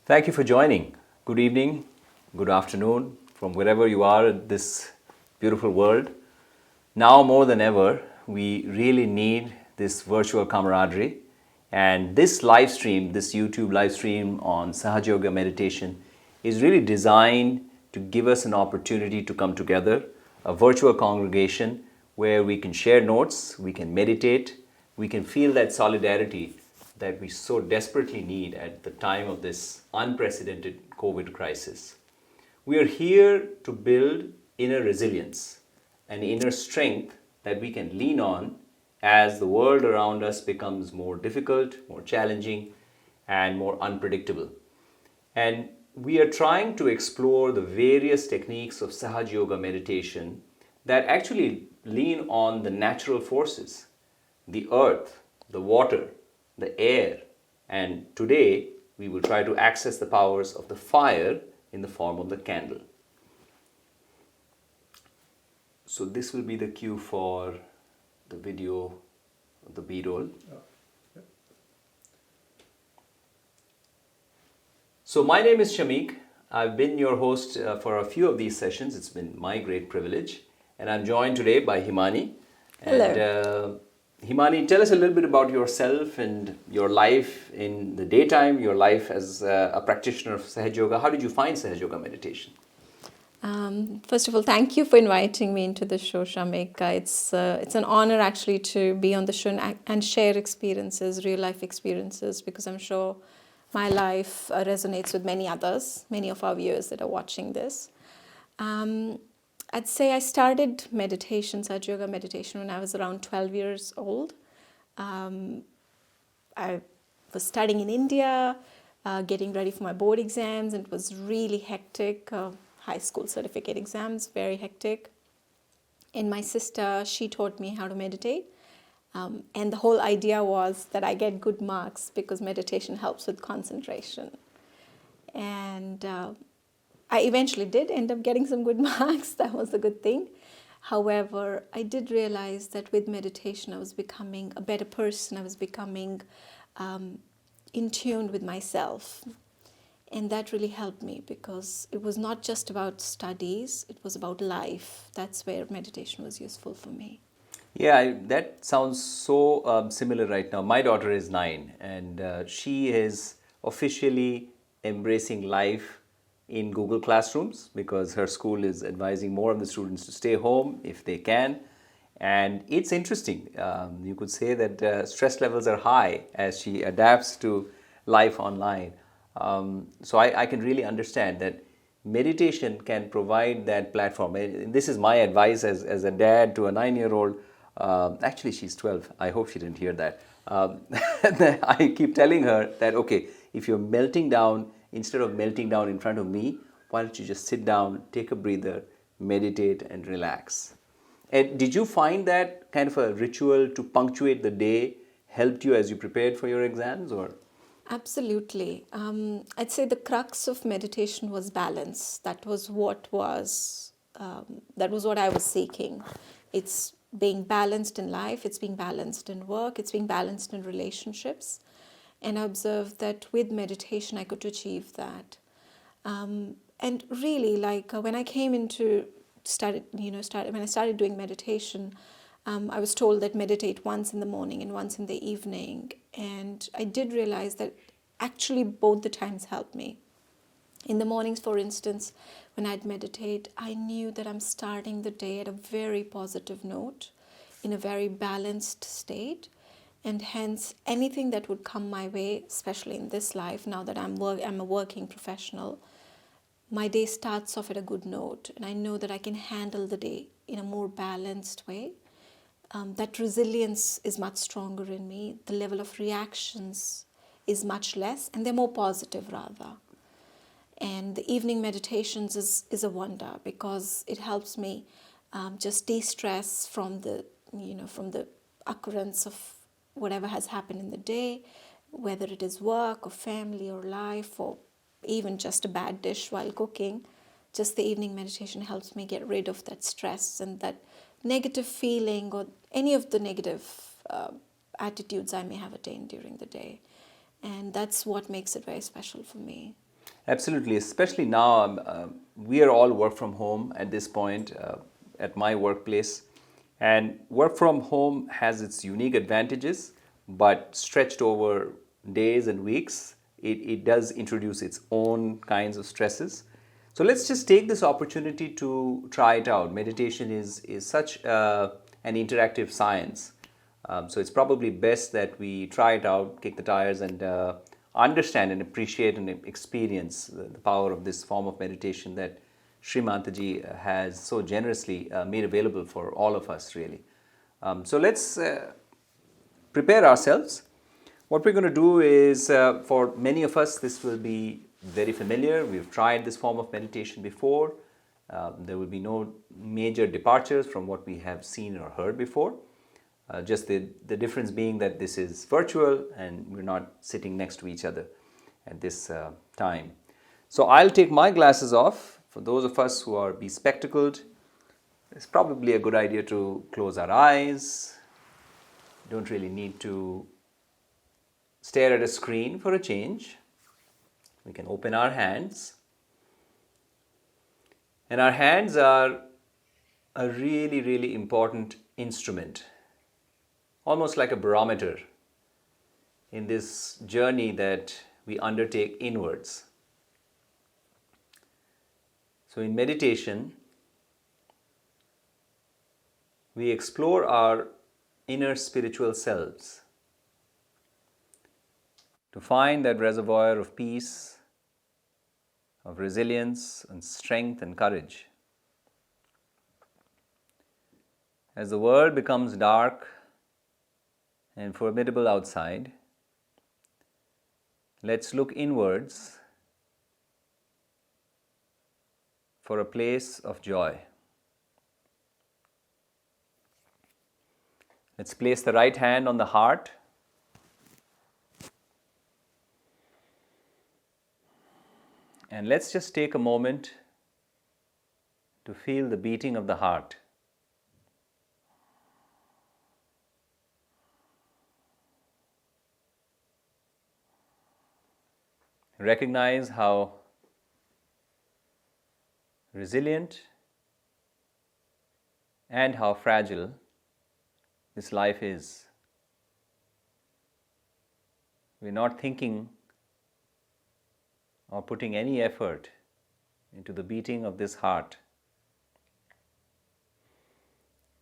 Thank you for joining. Good evening, good afternoon, from wherever you are in this beautiful world. Now more than ever, we really need this virtual camaraderie. And this live stream, this YouTube live stream on Sahaja Yoga Meditation is really designed to give us an opportunity to come together, a virtual congregation where we can share notes, we can meditate, we can feel that solidarity that we so desperately need at the time of this unprecedented COVID crisis. We are here to build inner resilience and inner strength that we can lean on as the world around us becomes more difficult, more challenging, and more unpredictable. And we are trying to explore the various techniques of Sahaja Yoga meditation that actually lean on the natural forces, the earth, the water, the air, and today we will try to access the powers of the fire in the form of the candle. So this will be the cue for the video of the B-roll. So my name is Shamik. I've been your host for a few of these sessions. It's been my great privilege. And I'm joined today by Himani. Hello. And Himani, tell us a little bit about yourself and your life in the daytime, your life as a practitioner of Sahaja Yoga. How did you find Sahaja Yoga meditation? First of all, thank you for inviting me into the show, Shamik. It's an honor actually to be on the show and share experiences, real life experiences, because I'm sure my life resonates with many others, many of our viewers that are watching this. I'd say I started meditation, Sahaja Yoga meditation, when I was around 12 years old. I was studying in India, getting ready for my board exams, and it was really hectic. High school certificate exams, very hectic. And my sister, she taught me how to meditate. And the whole idea was that I get good marks because meditation helps with concentration. And I eventually did end up getting some good marks. That was a good thing. However, I did realize that with meditation, I was becoming a better person. I was becoming in tune with myself. And that really helped me because it was not just about studies, it was about life. That's where meditation was useful for me. Yeah, that sounds so similar right now. My daughter is 9 and she is officially embracing life in Google Classrooms because her school is advising more of the students to stay home if they can. And it's interesting. You could say that stress levels are high as she adapts to life online. So I can really understand that meditation can provide that platform. And this is my advice as a dad to a 9-year-old. Actually, she's 12. I hope she didn't hear that. I keep telling her that, okay, if you're melting down, instead of melting down in front of me, why don't you just sit down, take a breather, meditate, and relax? And did you find that kind of a ritual to punctuate the day helped you as you prepared for your exams, or? Absolutely. I'd say the crux of meditation was balance. That was what I was seeking. It's being balanced in life, it's being balanced in work, it's being balanced in relationships. And I observed that with meditation, I could achieve that. And really, like when I came into when I started doing meditation, I was told that meditate once in the morning and once in the evening. And I did realize that actually both the times helped me. In the mornings, for instance, when I'd meditate, I knew that I'm starting the day at a very positive note, in a very balanced state. And hence, anything that would come my way, especially in this life, now that I'm a working professional, my day starts off at a good note. And I know that I can handle the day in a more balanced way. That resilience is much stronger in me. The level of reactions is much less, and they're more positive rather. And the evening meditations is a wonder because it helps me just de-stress from the occurrence of whatever has happened in the day, whether it is work or family or life or even just a bad dish while cooking. Just the evening meditation helps me get rid of that stress and that negative feeling or any of the negative attitudes I may have attained during the day. And that's what makes it very special for me. Absolutely, especially now, we are all work from home at this point at my workplace. And work from home has its unique advantages, but stretched over days and weeks, it does introduce its own kinds of stresses. So let's just take this opportunity to try it out. Meditation is such an interactive science. So it's probably best that we try it out, kick the tires, and understand and appreciate and experience the power of this form of meditation that Shri Mataji has so generously made available for all of us, really. So let's prepare ourselves. What we're going to do is, for many of us, this will be very familiar. We've tried this form of meditation before. There will be no major departures from what we have seen or heard before. Just the difference being that this is virtual and we're not sitting next to each other at this time. So I'll take my glasses off. For those of us who are bespectacled, it's probably a good idea to close our eyes. You don't really need to stare at a screen for a change. We can open our hands. And our hands are a really, really important instrument, almost like a barometer in this journey that we undertake inwards. So in meditation, we explore our inner spiritual selves to find that reservoir of peace, of resilience and strength and courage. As the world becomes dark and formidable outside, let's look inwards for a place of joy. Let's place the right hand on the heart. And let's just take a moment to feel the beating of the heart. Recognize how resilient and how fragile this life is. We're not thinking or putting any effort into the beating of this heart.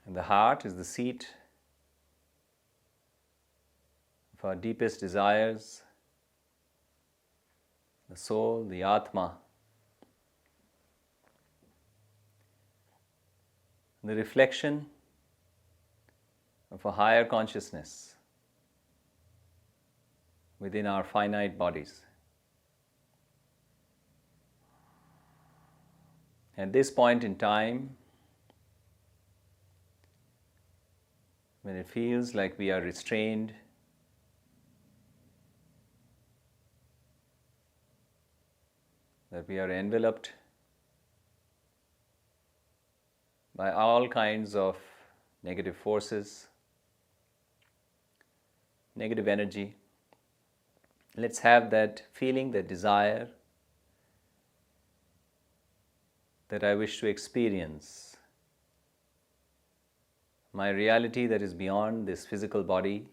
And the heart is the seat of our deepest desires, the soul, the Atma, the reflection of a higher consciousness within our finite bodies. At this point in time, when it feels like we are restrained, that we are enveloped by all kinds of negative forces, negative energy, let's have that feeling, that desire that I wish to experience my reality that is beyond this physical body,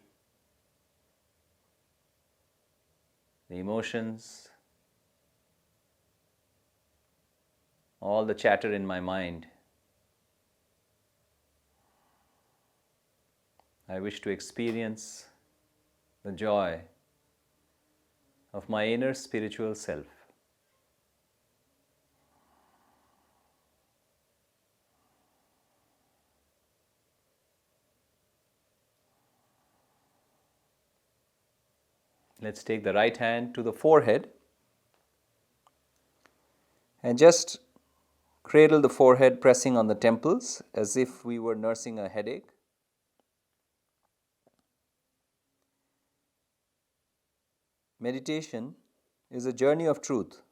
the emotions, all the chatter in my mind. I wish to experience the joy of my inner spiritual self. Let's take the right hand to the forehead and just cradle the forehead, pressing on the temples as if we were nursing a headache. Meditation is a journey of truth.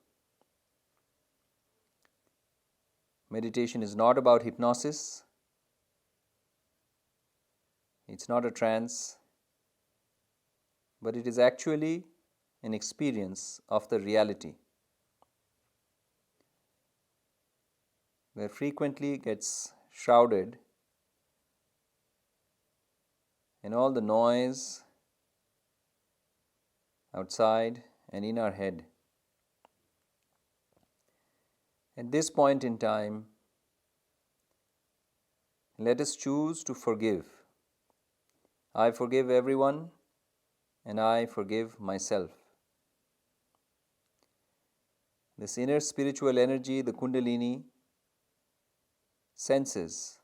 Meditation is not about hypnosis. It's not a trance, but it is actually an experience of the reality, where frequently gets shrouded in all the noise outside and in our head. At this point in time, let us choose to forgive. I forgive everyone and I forgive myself. This inner spiritual energy, the Kundalini, senses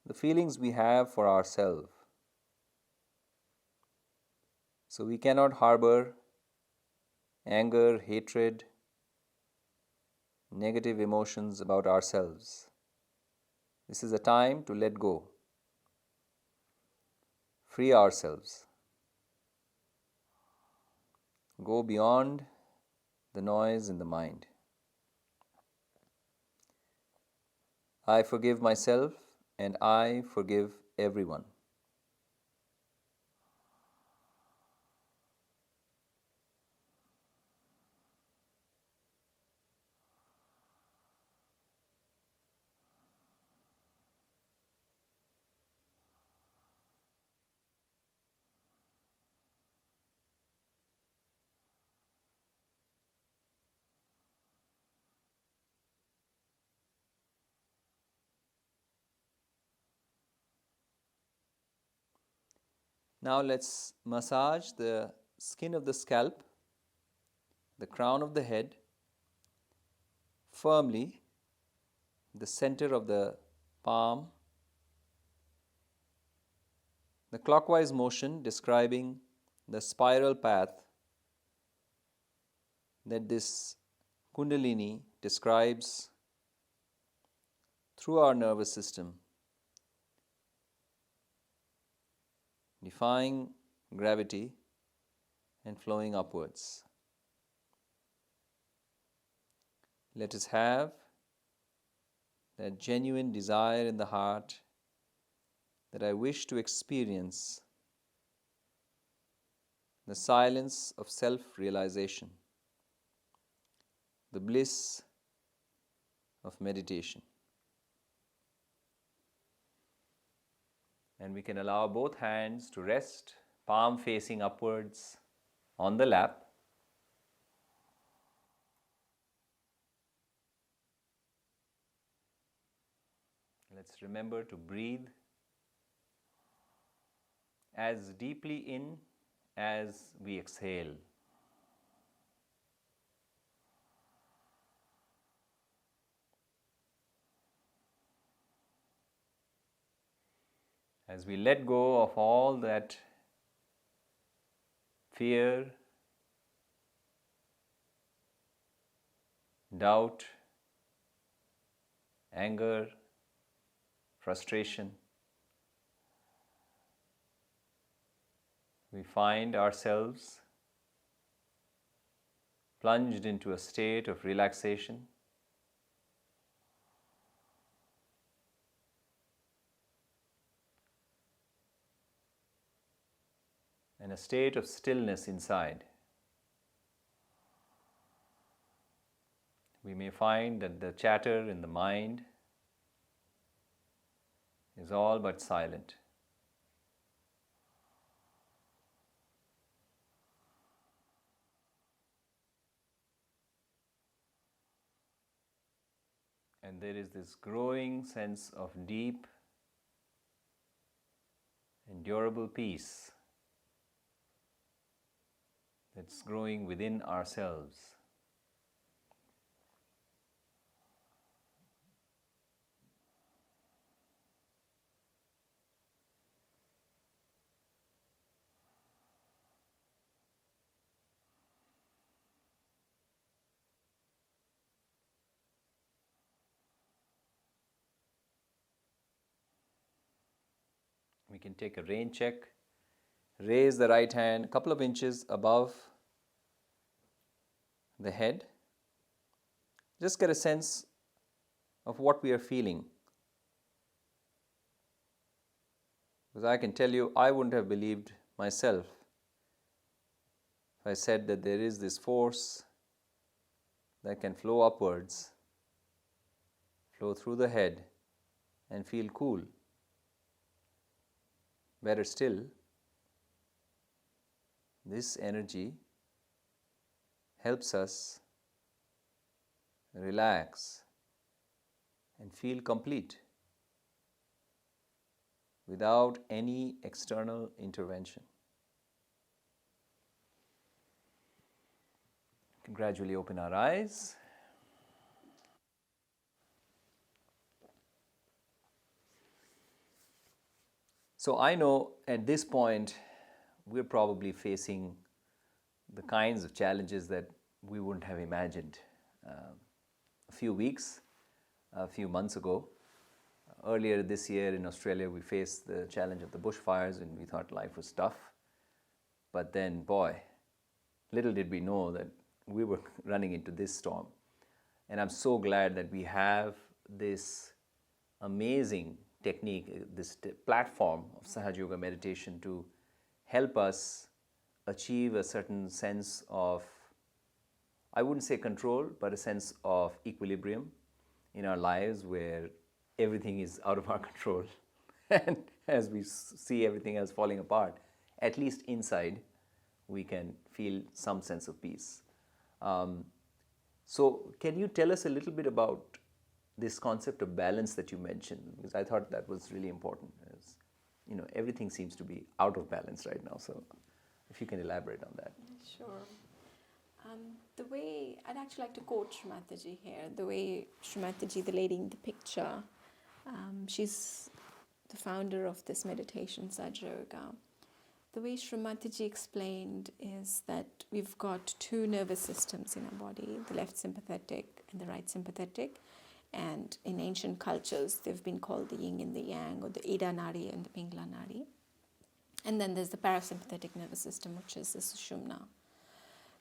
the feelings we have for ourselves. So we cannot harbor anger, hatred, negative emotions about ourselves. This is a time to let go, free ourselves, go beyond the noise in the mind. I forgive myself and I forgive everyone. Now let's massage the skin of the scalp, the crown of the head, firmly, the center of the palm. The clockwise motion describing the spiral path that this Kundalini describes through our nervous system, defying gravity and flowing upwards. Let us have that genuine desire in the heart that I wish to experience the silence of self-realization, the bliss of meditation. And we can allow both hands to rest, palm facing upwards on the lap. Let's remember to breathe as deeply in as we exhale. As we let go of all that fear, doubt, anger, frustration, we find ourselves plunged into a state of relaxation, and a state of stillness inside. We may find that the chatter in the mind is all but silent. And there is this growing sense of deep, endurable peace that's growing within ourselves. We can take a rain check. Raise the right hand a couple of inches above the head. Just get a sense of what we are feeling. Because I can tell you, I wouldn't have believed myself if I said that there is this force that can flow upwards, flow through the head, and feel cool. Better still, this energy helps us relax and feel complete without any external intervention. We can gradually open our eyes. So I know at this point we're probably facing the kinds of challenges that we wouldn't have imagined a few weeks, a few months ago. Earlier this year in Australia, we faced the challenge of the bushfires and we thought life was tough. But then, boy, little did we know that we were running into this storm. And I'm so glad that we have this amazing technique, this platform of Sahaja Yoga Meditation to help us achieve a certain sense of, I wouldn't say control, but a sense of equilibrium in our lives where everything is out of our control. And as we see everything else falling apart, at least inside, we can feel some sense of peace. So can you tell us a little bit about this concept of balance that you mentioned? Because I thought that was really important. As, you know, everything seems to be out of balance right now. So if you can elaborate on that. Sure. The way, I'd actually like to quote Shri Mataji here, the way Shri Mataji, the lady in the picture, she's the founder of this meditation, Sahaja Yoga. The way Shri Mataji explained is that we've got two nervous systems in our body, the left sympathetic and the right sympathetic. And in ancient cultures, they've been called the yin and the yang, or the Ida Nadi and the Pingla Nadi. And then there's the parasympathetic nervous system, which is the Sushumna.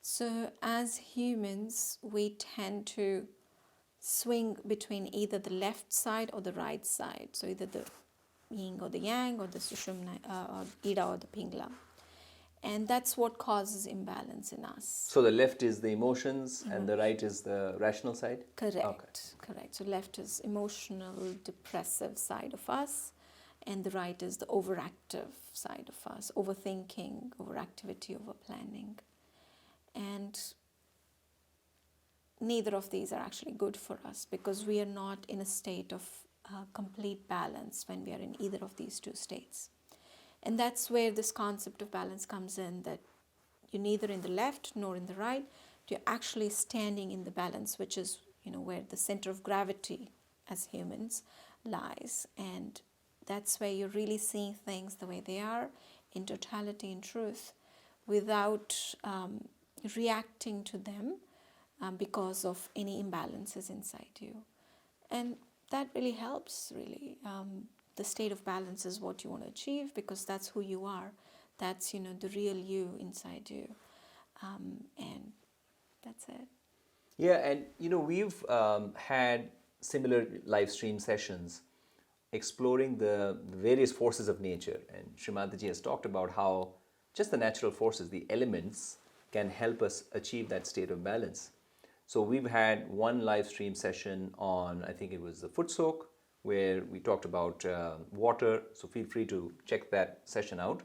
So as humans, we tend to swing between either the left side or the right side. So either the yin or the yang, or the Sushumna, or Ida or the Pingla. And that's what causes imbalance in us. So the left is the emotions and the right is the rational side? Correct, Okay. correct. So left is emotional, depressive side of us, and the right is the overactive side of us, overthinking, overactivity, overplanning. And neither of these are actually good for us because we are not in a state of complete balance when we are in either of these two states. And that's where this concept of balance comes in, that you're neither in the left nor in the right. You're actually standing in the balance, which is, where the center of gravity as humans lies. And that's where you're really seeing things the way they are, in totality, in truth, without reacting to them because of any imbalances inside you. And that really helps, really. The state of balance is what you want to achieve, because that's who you are. That's, the real you inside you. And that's it. Yeah, and we've had similar live stream sessions exploring the various forces of nature. And Shri Mataji has talked about how just the natural forces, the elements, can help us achieve that state of balance. So we've had one live stream session on, I think it was the foot soak, where we talked about water. So feel free to check that session out.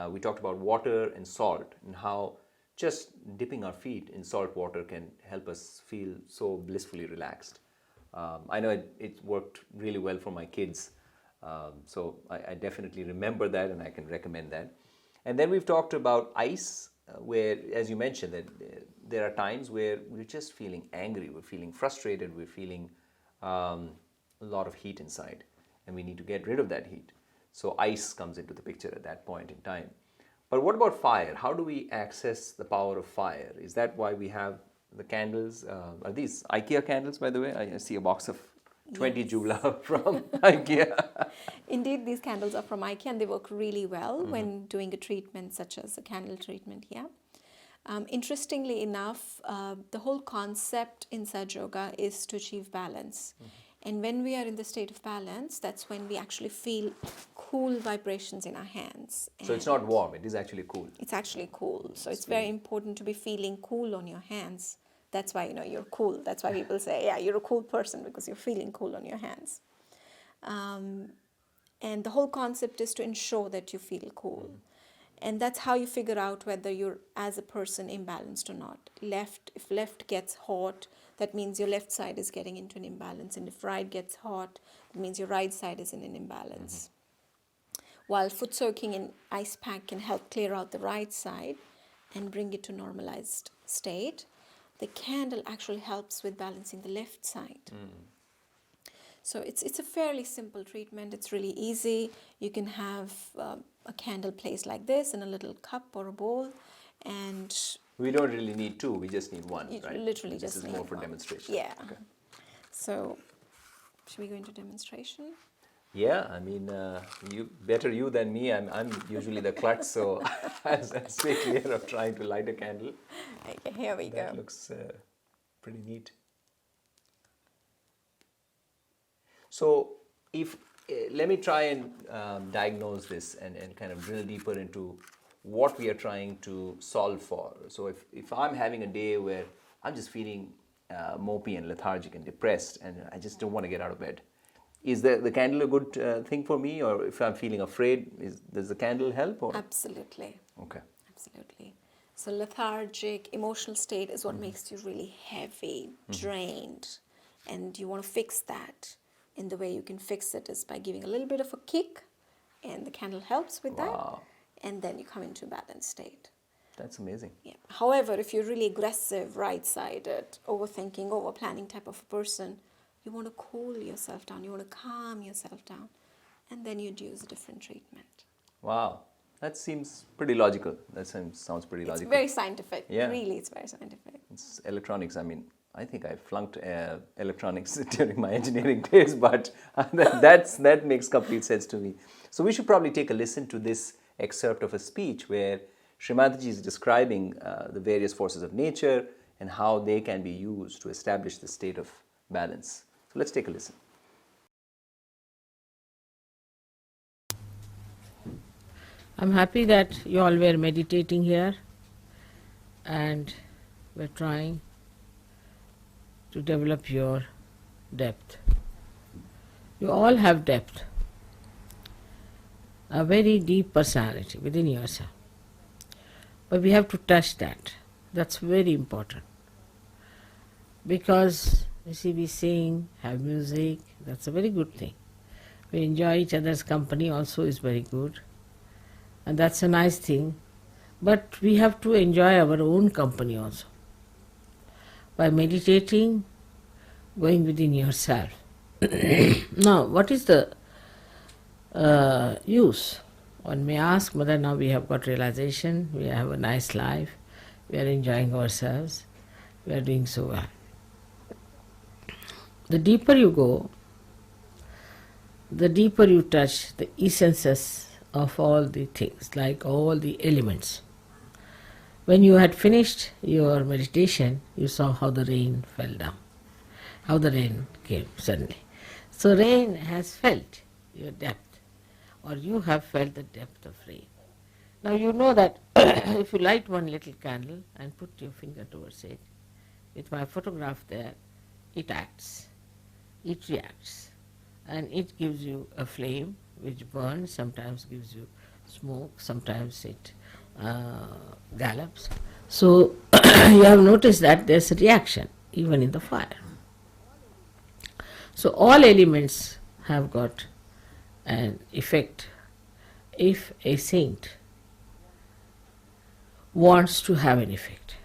We talked about water and salt, and how just dipping our feet in salt water can help us feel so blissfully relaxed. I know it worked really well for my kids. So I definitely remember that, and I can recommend that. And then we've talked about ice, where, as you mentioned, that there are times where we're just feeling angry, we're feeling frustrated, we're feeling a lot of heat inside, and we need to get rid of that heat. So ice comes into the picture at that point in time. But what about fire? How do we access the power of fire? Is that why we have the candles? Are these IKEA candles, by the way? I see a box of 20 Yes. Jula from IKEA. Indeed, these candles are from IKEA, and they work really well when doing a treatment such as a candle treatment, yeah. Interestingly enough, the whole concept in Sahaja Yoga is to achieve balance. And when we are in the state of balance, that's when we actually feel cool vibrations in our hands. So it's not warm, it is actually cool. It's actually cool. So it's very important to be feeling cool on your hands. That's why, you're cool. That's why people say, yeah, you're a cool person, because you're feeling cool on your hands. And the whole concept is to ensure that you feel cool. And that's how you figure out whether you're, as a person, imbalanced or not. If left gets hot, that means your left side is getting into an imbalance. And if right gets hot, that means your right side is in an imbalance. While foot soaking in ice pack can help clear out the right side and bring it to normalized state, the candle actually helps with balancing the left side. So it's a fairly simple treatment. It's really easy. You can have a candle placed like this in a little cup or a bowl, and We don't really need two, we just need one, you right? literally This just is need more for one. demonstration. Yeah. Okay. So should we go into demonstration? Yeah, I mean, better you than me. I'm usually the klutz, so I'll stay clear of trying to light a candle. Okay, here we That go. looks pretty neat. So let me try and diagnose this and kind of drill deeper into what we are trying to solve for. So if I'm having a day where I'm just feeling mopey and lethargic and depressed, and I just don't want to get out of bed, is the candle a good thing for me? Or if I'm feeling afraid, does the candle help? Or? Absolutely. Okay. Absolutely. So lethargic, emotional state is what makes you really heavy, drained, and you want to fix that. And the way you can fix it is by giving a little bit of a kick, and the candle helps with Wow. that, and then you come into a balanced state. That's amazing. Yeah. However, if you're really aggressive, right-sided, overthinking, over-planning type of a person, you want to cool yourself down, you want to calm yourself down, and then you'd use a different treatment. Wow. That seems pretty logical. That sounds pretty It's logical. very scientific. Yeah. Really, it's very scientific. It's electronics. I mean, I think I flunked electronics during my engineering days, but that makes complete sense to me. So we should probably take a listen to this excerpt of a speech where Shri Mataji is describing the various forces of nature and how they can be used to establish the state of balance. So let's take a listen. I'm happy that you all were meditating here and we're trying to develop your depth. You all have depth, a very deep personality within yourself. But we have to touch that. That's very important. Because You see, we sing, have music, that's a very good thing. We enjoy each other's company also is very good. And that's a nice thing. But we have to enjoy our own company also. By meditating, going within yourself. Now, what is the use? One may ask, Mother, now we have got realization, we have a nice life, we are enjoying ourselves, we are doing so well. The deeper you go, the deeper you touch the essences of all the things, like all the elements. When you had finished your meditation, you saw how the rain fell down, how the rain came suddenly. So rain has felt your depth, or you have felt the depth of rain. Now you know that if you light one little candle and put your finger towards it, with my photograph there, it acts, it reacts, and it gives you a flame which burns, sometimes gives you smoke, sometimes it gallops. So you have noticed that there's a reaction even in the fire. So all elements have got an effect if a saint wants to have an effect.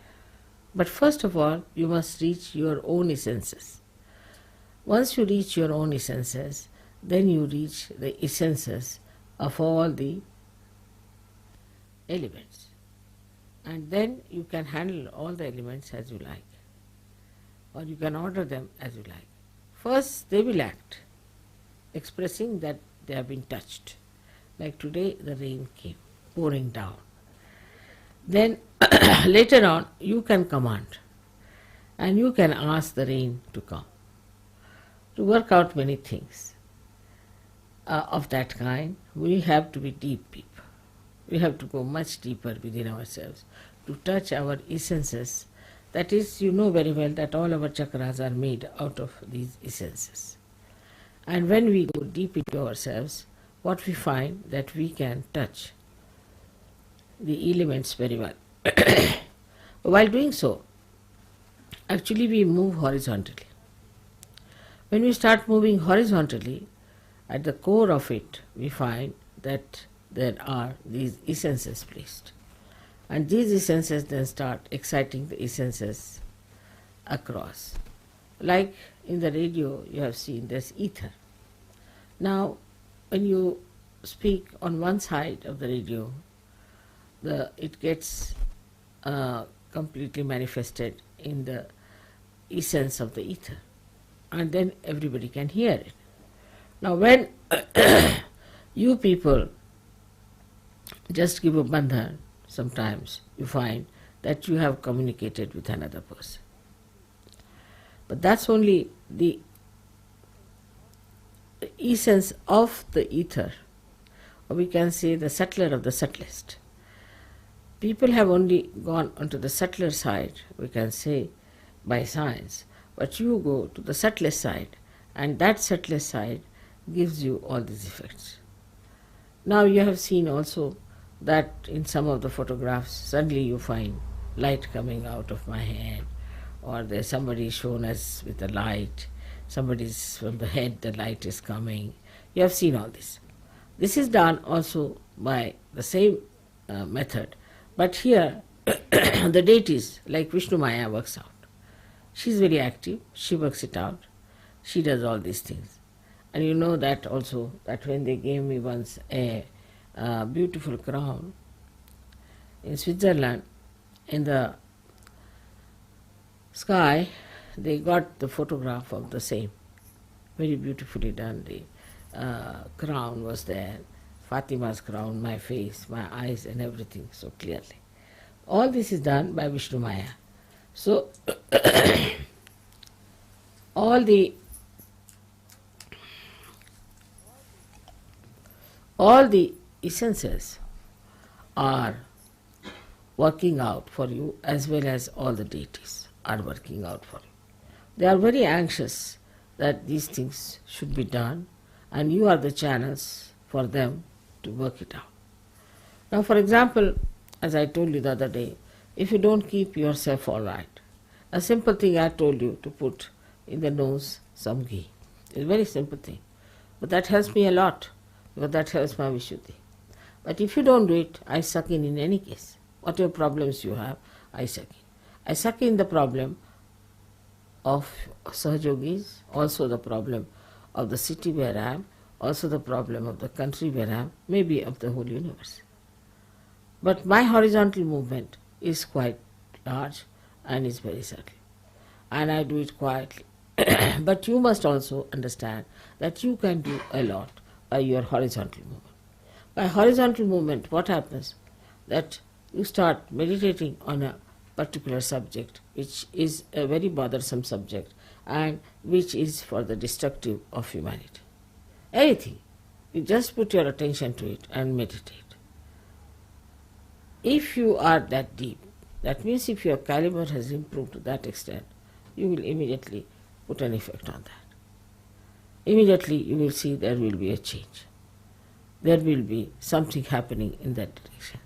But first of all, you must reach your own essences. Once you reach your own essences, then you reach the essences of all the elements. And then you can handle all the elements as you like, or you can order them as you like. First, they will act, expressing that they have been touched. Like today, the rain came pouring down. Then later on, you can command, and you can ask the rain to come, to work out many things. Of that kind, we have to be deep people. We have to go much deeper within ourselves to touch our essences. That is, you know very well that all our chakras are made out of these essences. And when we go deep into ourselves, what we find that we can touch the elements very well. While doing so, actually we move horizontally. When we start moving horizontally, at the core of it, we find that there are these essences placed. And these essences then start exciting the essences across. Like in the radio, you have seen there's ether. Now, when you speak on one side of the radio, it gets completely manifested in the essence of the ether. And then everybody can hear it. Now when you people just give a bandhan, sometimes you find that you have communicated with another person. But that's only the essence of the ether, or we can say the subtler of the subtlest. People have only gone onto the subtler side, we can say, by science, but you go to the subtlest side, and that subtlest side gives you all these effects. Now you have seen also that in some of the photographs, suddenly you find light coming out of my head, or there's somebody shown us with a light, somebody's from the head the light is coming. You have seen all this. This is done also by the same method, but here the deities like Vishnu Maya works out. She's very active, she works it out, she does all these things. And you know that also, that when they gave me once a beautiful crown in Switzerland, in the sky, they got the photograph of the same. Very beautifully done. The crown was there, Fatima's crown, my face, my eyes and everything so clearly. All this is done by Vishnu Maya. So, all the essences are working out for you, as well as all the deities are working out for you. They are very anxious that these things should be done, and you are the channels for them to work it out. Now, for example, as I told you the other day, if you don't keep yourself all right, a simple thing I told you to put in the nose some ghee. It's a very simple thing. But that helps me a lot, because that helps my Vishuddhi. But if you don't do it, I suck in any case. Whatever problems you have, I suck in. I suck in the problem of Sahajogis, also the problem of the city where I am, also the problem of the country where I am, maybe of the whole universe. But my horizontal movement is quite large and is very subtle. And I do it quietly. But you must also understand that you can do a lot by your horizontal movement. By horizontal movement, what happens? That you start meditating on a particular subject, which is a very bothersome subject and which is for the destructive of humanity. Anything. You just put your attention to it and meditate. If you are that deep, that means if your caliber has improved to that extent, you will immediately put an effect on that. Immediately you will see there will be a change. There will be something happening in that direction.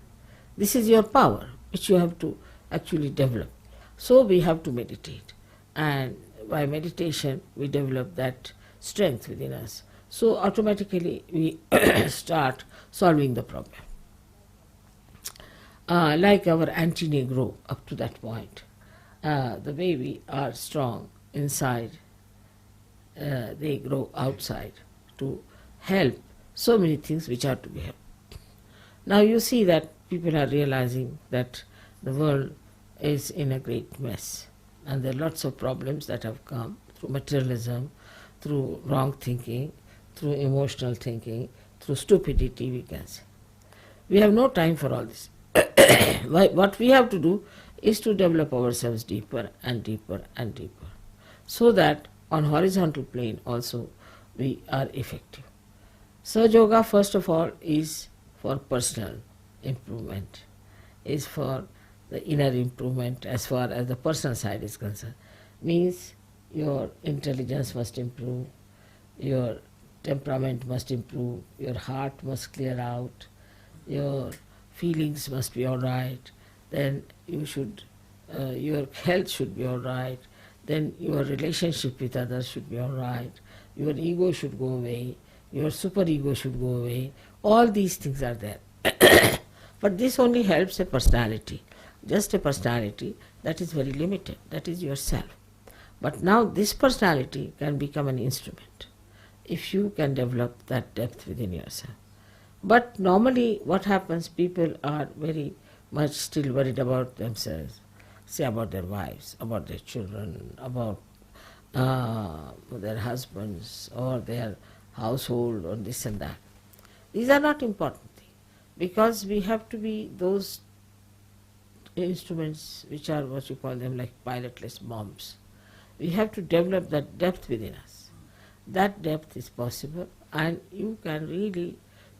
This is your power, which you have to actually develop. So we have to meditate. And by meditation, we develop that strength within us. So automatically we start solving the problem. Like our anti-Negro up to that point, the way we are strong inside, they grow outside to help so many things which are to be helped. Now you see that people are realizing that the world is in a great mess, and there are lots of problems that have come through materialism, through wrong thinking, through emotional thinking, through stupidity, we can say. We have no time for all this. What we have to do is to develop ourselves deeper and deeper and deeper, so that on horizontal plane also we are effective. Sahaja Yoga, first of all, is for personal improvement, is for the inner improvement as far as the personal side is concerned. Means your intelligence must improve, your temperament must improve, your heart must clear out, your feelings must be all right, then you should, your health should be all right, then your relationship with others should be all right, your ego should go away, your superego should go away. All these things are there. But this only helps a personality, just a personality that is very limited, that is yourself. But now this personality can become an instrument if you can develop that depth within yourself. But normally what happens, people are very much still worried about themselves, say about their wives, about their children, about their husbands or their household or this and that. These are not important things, because we have to be those instruments which are what you call them like pilotless bombs. We have to develop that depth within us. That depth is possible, and you can really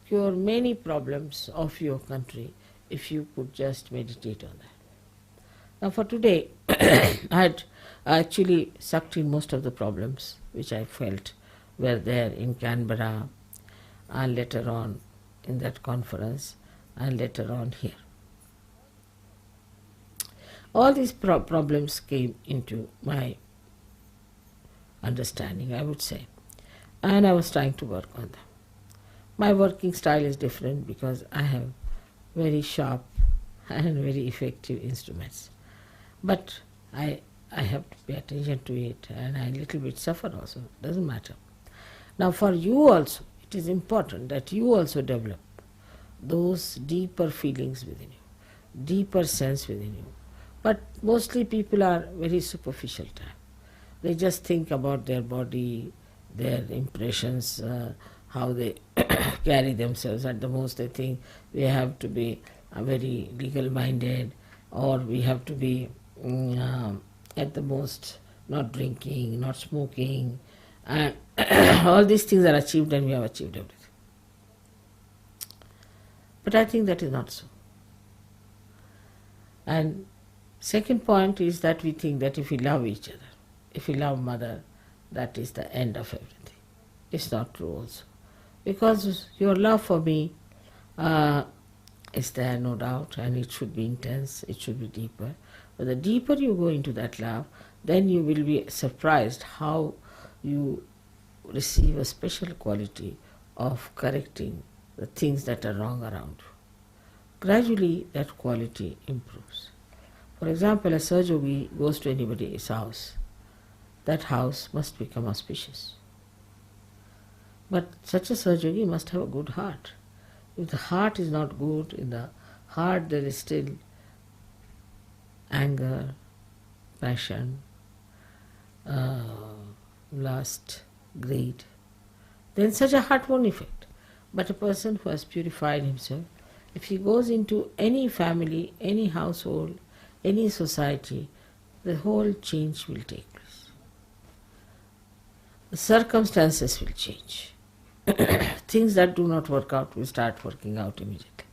cure many problems of your country if you could just meditate on that. Now for today, I had actually sucked in most of the problems which I felt were there in Canberra and later on in that conference and later on here. All these problems came into my understanding, I would say, and I was trying to work on them. My working style is different because I have very sharp and very effective instruments. But I have to pay attention to it, and I little bit suffer also, doesn't matter. Now for you also, it is important that you also develop those deeper feelings within you, deeper sense within you. But mostly people are very superficial type. They just think about their body, their impressions, how they carry themselves. At the most they think we have to be very legal-minded, or we have to be at the most not drinking, not smoking, and all these things are achieved and we have achieved everything. But I think that is not so. And second point is that we think that if we love each other, if we love mother, that is the end of everything. It's not true also. Because your love for me is there, no doubt, and it should be intense, it should be deeper. But the deeper you go into that love, then you will be surprised how you receive a special quality of correcting the things that are wrong around you. Gradually that quality improves. For example, a Sahaja Yogi goes to anybody's house, that house must become auspicious. But such a Sahaja Yogi must have a good heart. If the heart is not good, in the heart there is still anger, passion, lust, greed, then such a heart won't affect. But a person who has purified himself, if he goes into any family, any household, any society, the whole change will take place. The circumstances will change. Things that do not work out will start working out immediately.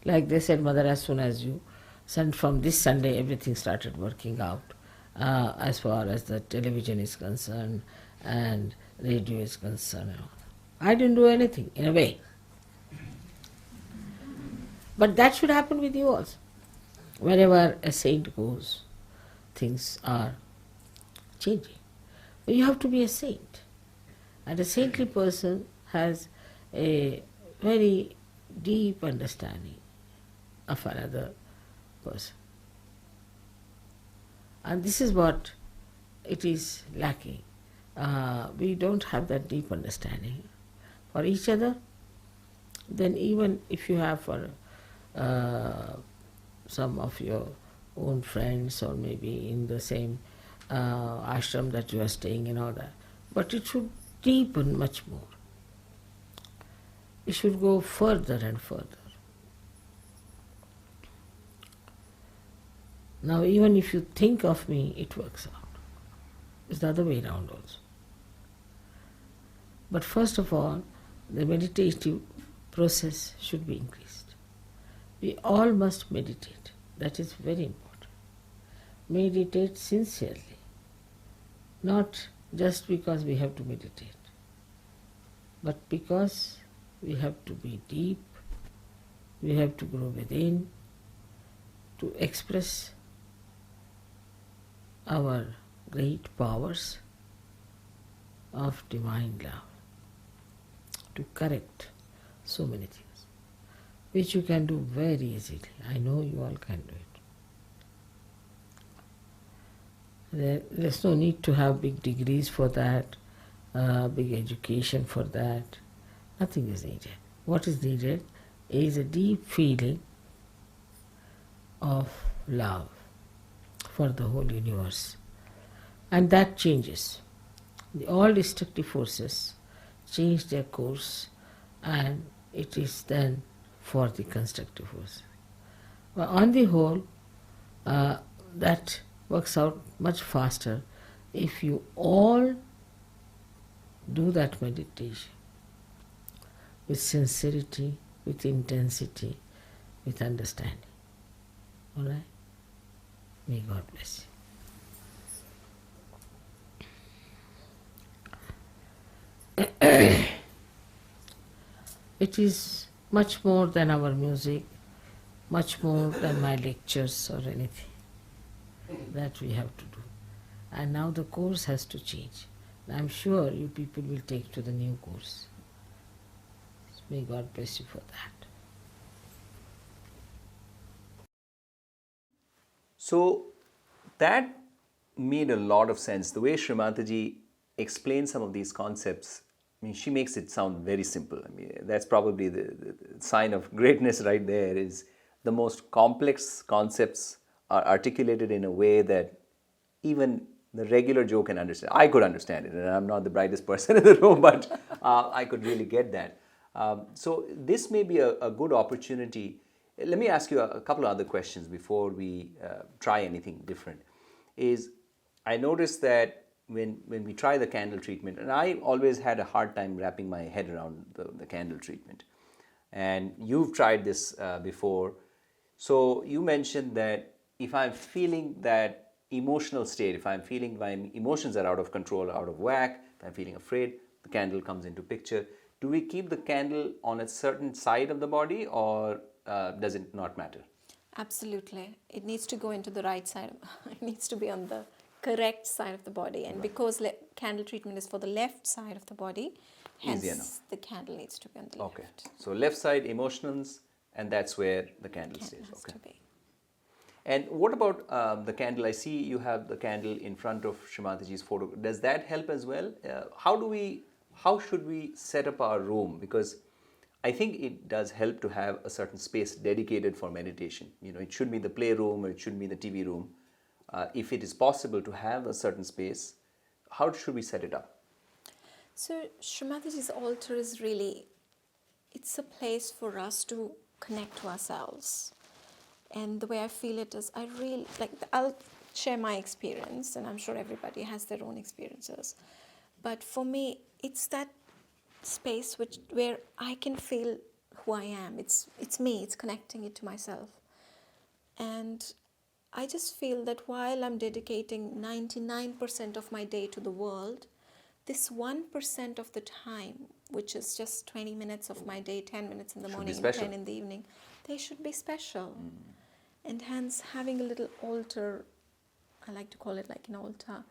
Like they said, Mother, as soon as you sent from this Sunday, everything started working out as far as the television is concerned and radio is concerned. I didn't do anything, in a way. But that should happen with you also. Wherever a saint goes, things are changing. But you have to be a saint. And a saintly person has a very deep understanding of another person. And this is what it is lacking. We don't have that deep understanding for each other. Then even if you have for some of your own friends or maybe in the same ashram that you are staying in, all that, but it should deepen much more. It should go further and further. Now even if you think of me, it works out. It's the other way around also. But first of all, the meditative process should be increased. We all must meditate. That is very important. Meditate sincerely. Not just because we have to meditate, but because we have to be deep, we have to grow within, to express our great powers of divine love, to correct so many things, which you can do very easily. I know you all can do it. There's no need to have big degrees for that, big education for that. Nothing is needed. What is needed is a deep feeling of love for the whole universe. And that changes. All destructive forces change their course, and it is then for the constructive force. But on the whole, that works out much faster if you all do that meditation with sincerity, with intensity, with understanding. All right? May God bless you. It is much more than our music, much more than my lectures or anything that we have to do. And now the course has to change. I'm sure you people will take to the new course. May God bless you for that. So that made a lot of sense. The way Shri Mataji explains some of these concepts, I mean, she makes it sound very simple. I mean, that's probably the sign of greatness right there, is the most complex concepts are articulated in a way that even the regular Joe can understand. I could understand it, and I'm not the brightest person in the room, but I could really get that. So this may be a good opportunity. Let me ask you a couple of other questions before we try anything different. I noticed that when we try the candle treatment, and I always had a hard time wrapping my head around the candle treatment, and you've tried this before. So you mentioned that if I'm feeling that emotional state, if I'm feeling my emotions are out of control, out of whack, if I'm feeling afraid, the candle comes into picture. Do we keep the candle on a certain side of the body, or does it not matter? Absolutely. It needs to go into the right side. It needs to be on the correct side of the body. And because candle treatment is for the left side of the body, Easy hence enough. the candle needs to be on the Okay. left. So left side emotions, and that's where the candle Candle stays. has Okay. to be. And what about the candle? I see you have the candle in front of Shri Mataji's photo. Does that help as well? How should we set up our room? Because I think it does help to have a certain space dedicated for meditation. You know, it should be the playroom or it should be the TV room. If it is possible to have a certain space, how should we set it up? So Shri Mataji's altar is really, it's a place for us to connect to ourselves. And the way I feel it is, I'll share my experience, and I'm sure everybody has their own experiences. But for me, it's that space where I can feel who I am. It's me, it's connecting it to myself. And I just feel that while I'm dedicating 99% of my day to the world, this 1% of the time, which is just 20 minutes of my day, 10 minutes in the Should be morning and special. 10 in the evening, they should be special. And hence, having a little altar, I like to call it like an altar,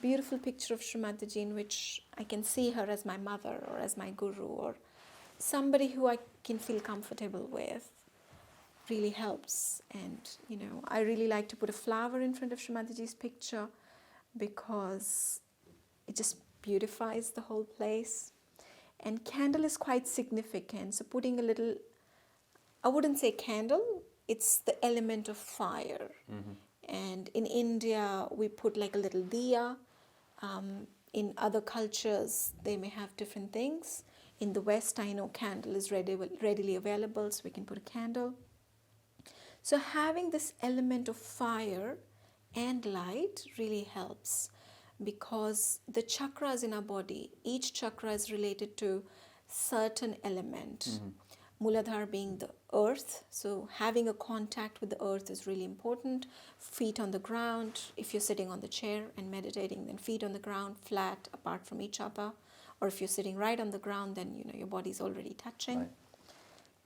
beautiful picture of Shri Mataji in which I can see her as my mother or as my guru or somebody who I can feel comfortable with, really helps. And, you know, I really like to put a flower in front of Shri Mataji's picture because it just beautifies the whole place. And candle is quite significant. So putting a little, I wouldn't say candle, it's the element of fire. And in India, we put like a little diya. In other cultures, they may have different things. In the West, I know candle is readily available, so we can put a candle. So having this element of fire and light really helps because the chakras in our body, each chakra is related to certain element. Muladhara being the earth, so having a contact with the earth is really important. Feet on the ground, if you're sitting on the chair and meditating, then feet on the ground, flat, apart from each other. Or if you're sitting right on the ground, then you know your body's already touching. Right.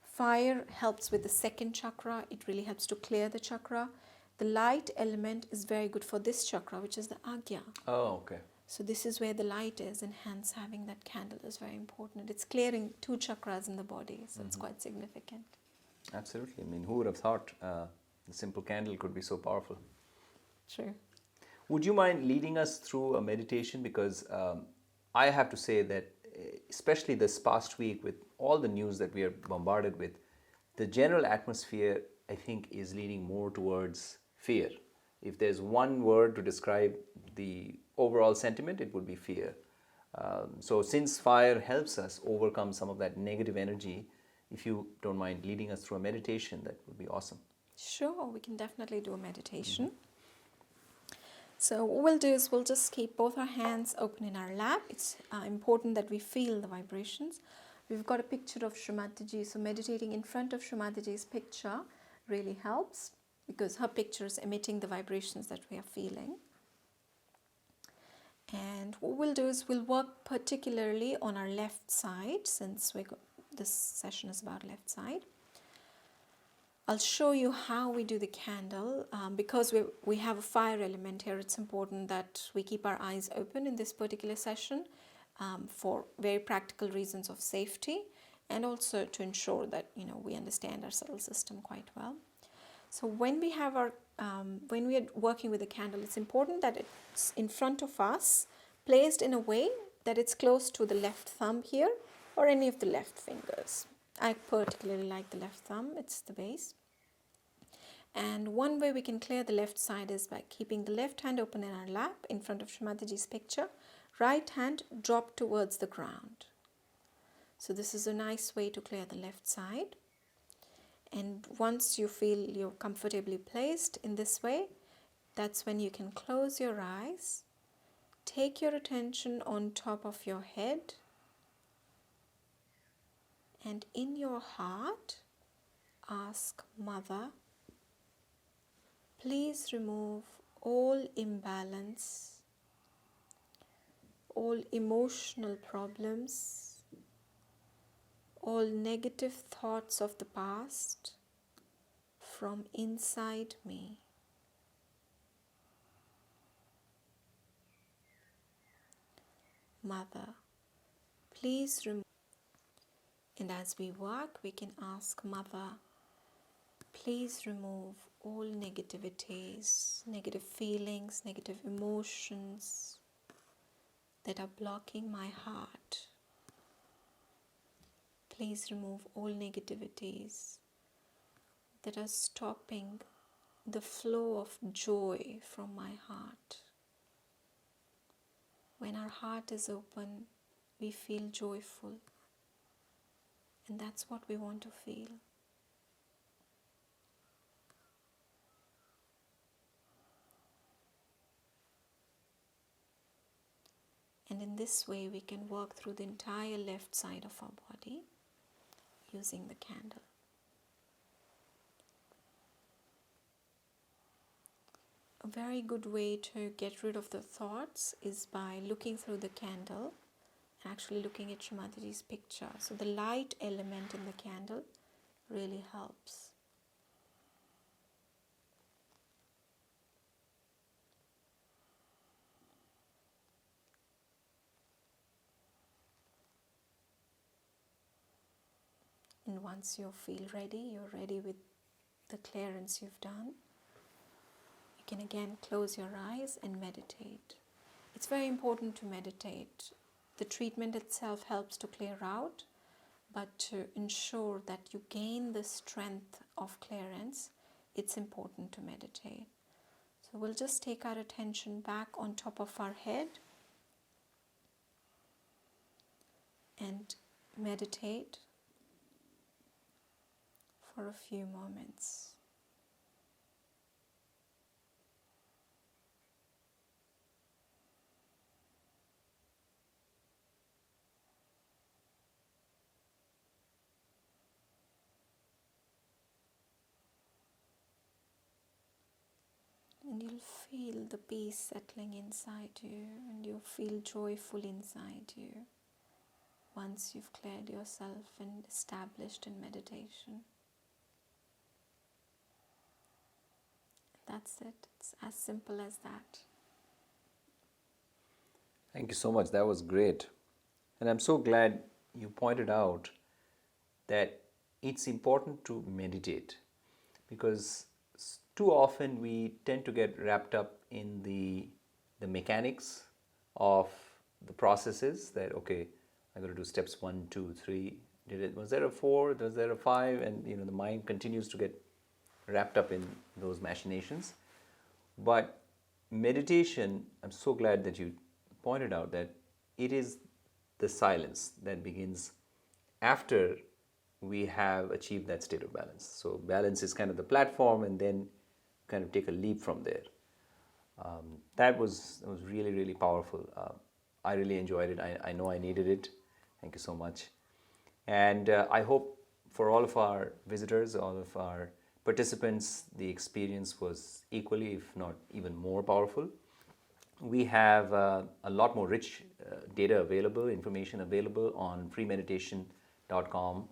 Fire helps with the second chakra. It really helps to clear the chakra. The light element is very good for this chakra, which is the Agya. Oh, okay. So this is where the light is, and hence having that candle is very important. It's clearing 2 chakras in the body, so it's quite significant. Absolutely. I mean, who would have thought the simple candle could be so powerful? True. Would you mind leading us through a meditation? Because I have to say that, especially this past week, with all the news that we are bombarded with, the general atmosphere, I think, is leaning more towards fear. If there's one word to describe the overall sentiment, it would be fear. So since fire helps us overcome some of that negative energy, if you don't mind leading us through a meditation, that would be awesome. Sure, we can definitely do a meditation. So what we'll do is we'll just keep both our hands open in our lap. It's important that we feel the vibrations. We've got a picture of Shri Mataji, so meditating in front of Shri Mataji's picture really helps because her picture is emitting the vibrations that we are feeling. And what we'll do is we'll work particularly on our left side since this session is about left side. I'll show you how we do the candle. Because we have a fire element here, it's important that we keep our eyes open in this particular session for very practical reasons of safety and also to ensure that we understand our subtle system quite well. So when we have when we are working with the candle, it's important that it's in front of us, placed in a way that it's close to the left thumb here or any of the left fingers. I particularly like the left thumb, it's the base. And one way we can clear the left side is by keeping the left hand open in our lap in front of Shri Mataji's picture, right hand dropped towards the ground. So this is a nice way to clear the left side. And once you feel you're comfortably placed in this way, that's when you can close your eyes, take your attention on top of your head, and in your heart, ask Mother, please remove all imbalance, all emotional problems, all negative thoughts of the past, from inside me. Mother, please remove. And as we work, we can ask Mother, please remove all negativities, negative feelings, negative emotions that are blocking my heart. Please remove all negativities that are stopping the flow of joy from my heart. When our heart is open, we feel joyful. And that's what we want to feel. And in this way, we can work through the entire left side of our body using the candle. A very good way to get rid of the thoughts is by looking through the candle and actually looking at Shri Mataji's picture. So the light element in the candle really helps. And once you feel ready, you're ready with the clearance you've done, you can again close your eyes and meditate. It's very important to meditate. The treatment itself helps to clear out, but to ensure that you gain the strength of clearance, it's important to meditate. So we'll just take our attention back on top of our head and meditate for a few moments. And you'll feel the peace settling inside you, and you'll feel joyful inside you once you've cleared yourself and established in meditation. That's it. It's as simple as that. Thank you so much. That was great. And I'm so glad you pointed out that it's important to meditate, because too often we tend to get wrapped up in the mechanics of the processes that, okay, I got to do steps 1, 2, 3. Was there a 4? Was there a 5? And the mind continues to get wrapped up in those machinations. But meditation, I'm so glad that you pointed out that it is the silence that begins after we have achieved that state of balance. So balance is kind of the platform, and then kind of take a leap from there. That was really, really powerful. I really enjoyed it. I know I needed it. Thank you so much. And I hope for all of our visitors, all of our participants, the experience was equally, if not even more powerful. We have a lot more rich data available, information available on freemeditation.com.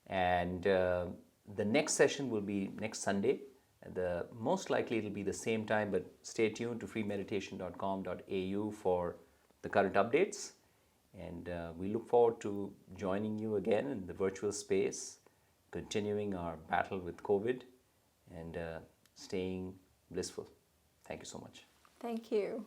And the next session will be next Sunday. Most likely it'll be the same time, but stay tuned to freemeditation.com.au for the current updates. And we look forward to joining you again in the virtual space, continuing our battle with COVID and staying blissful. Thank you so much. Thank you.